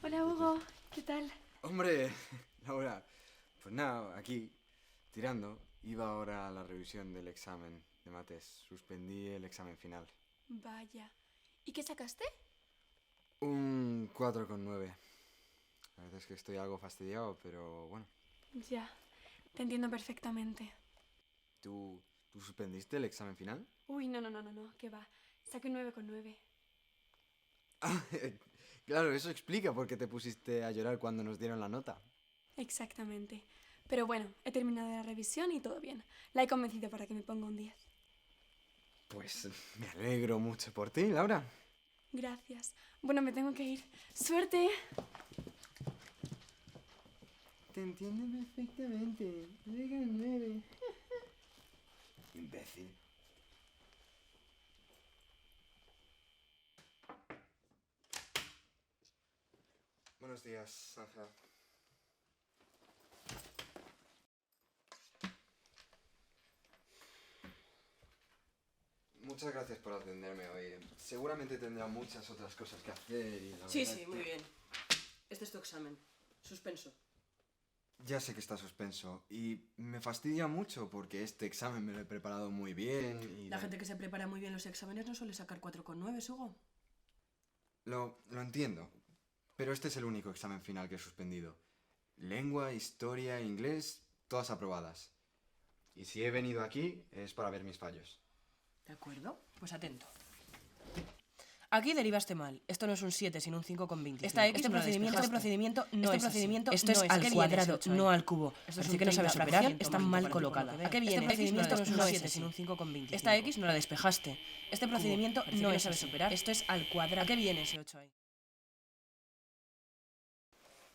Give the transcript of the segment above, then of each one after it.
Hola Hugo, ¿qué tal? Hombre, Laura, pues nada, aquí, tirando. Iba ahora a la revisión del examen de mates. Suspendí el examen final. Vaya. ¿Y qué sacaste? Un 4,9. La verdad es que estoy algo fastidiado, pero bueno. Ya, te entiendo perfectamente. ¿Tú suspendiste el examen final? Uy, no, ¿qué va? Saqué un 9,9. Claro, eso explica por qué te pusiste a llorar cuando nos dieron la nota. Exactamente. Pero bueno, he terminado la revisión y todo bien. La he convencido para que me ponga un 10. Pues me alegro mucho por ti, Laura. Gracias. Bueno, me tengo que ir. ¡Suerte! Te entiendo perfectamente. 9,9. Imbécil. Buenos días, Ángela. Muchas gracias por atenderme hoy. Seguramente tendrá muchas otras cosas que hacer y la Sí, verdad sí, es muy que- bien. Este es tu examen. Suspenso. Ya sé que está suspenso y me fastidia mucho porque este examen me lo he preparado muy bien y... La gente que se prepara muy bien los exámenes no suele sacar 4,9, Hugo. Lo entiendo, pero este es el único examen final que he suspendido. Lengua, historia, inglés, todas aprobadas. Y si he venido aquí es para ver mis fallos. ¿De acuerdo? Pues atento. Aquí derivaste mal. Esto no es un 7, sino un 5,25. Este procedimiento no es Esto es al cuadrado, no al cubo. Parece que no sabes operar, está mal colocada. ¿A qué viene? Este procedimiento no es un 7, sino un 5,25. Esta X no la despejaste. Este procedimiento no es sabes operar. Esto es al cuadrado. ¿A qué viene ese 8 ahí?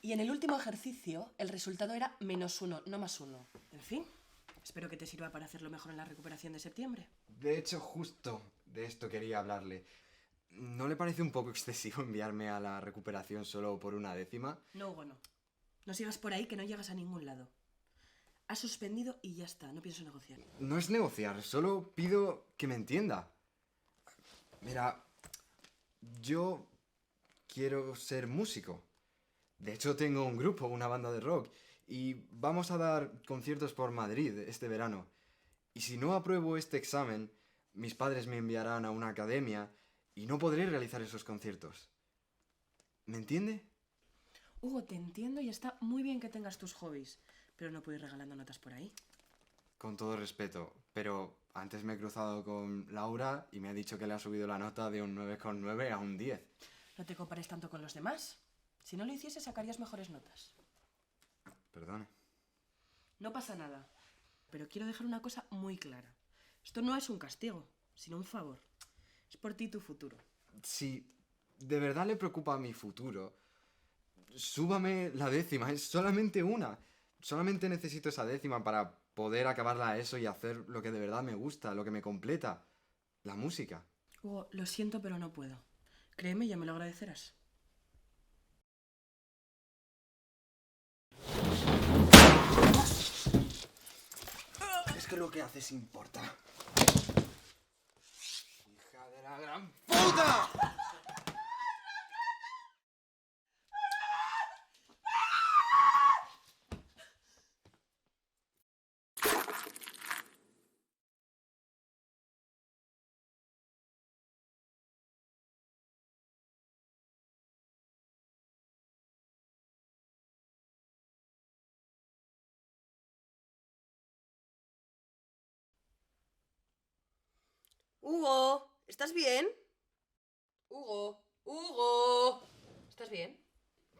Y en el último ejercicio, el resultado era -1, no +1. En fin, espero que te sirva para hacerlo mejor en la recuperación de septiembre. De hecho, justo de esto quería hablarle. ¿No le parece un poco excesivo enviarme a la recuperación solo por una décima? No, Hugo, no. No sigas por ahí que no llegas a ningún lado. Has suspendido y ya está, no pienso negociar. No es negociar, solo pido que me entienda. Mira, yo quiero ser músico. De hecho, tengo un grupo, una banda de rock, y vamos a dar conciertos por Madrid este verano. Y si no apruebo este examen, mis padres me enviarán a una academia y no podré realizar esos conciertos. ¿Me entiende? Hugo, te entiendo y está muy bien que tengas tus hobbies, pero no puedes ir regalando notas por ahí. Con todo respeto, pero antes me he cruzado con Laura y me ha dicho que le ha subido la nota de un 9,9 a un 10. No te compares tanto con los demás. Si no lo hicieses, sacarías mejores notas. Perdone. No pasa nada, pero quiero dejar una cosa muy clara. Esto no es un castigo, sino un favor. Es por ti y tu futuro. Si de verdad le preocupa mi futuro, súbame la décima, es solamente una. Solamente necesito esa décima para poder acabar la ESO y hacer lo que de verdad me gusta, lo que me completa, la música. Hugo, lo siento, pero no puedo. Créeme, ya me lo agradecerás. Es que lo que haces importa. ¡Hija de la gran puta! Hugo, ¿estás bien? Hugo, Hugo, ¿estás bien?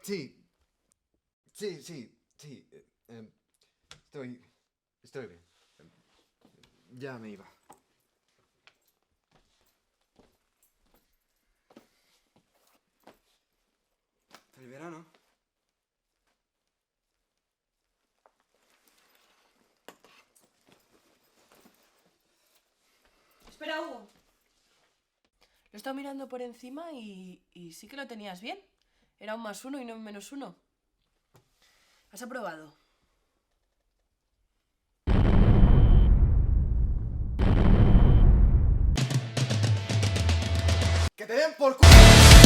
Sí. Estoy bien. Ya me iba. ¿El verano? Espera, Hugo. Lo he estado mirando por encima y sí que lo tenías bien. Era un +1 y no un -1. ¿Has aprobado? ¡Que te den por culo!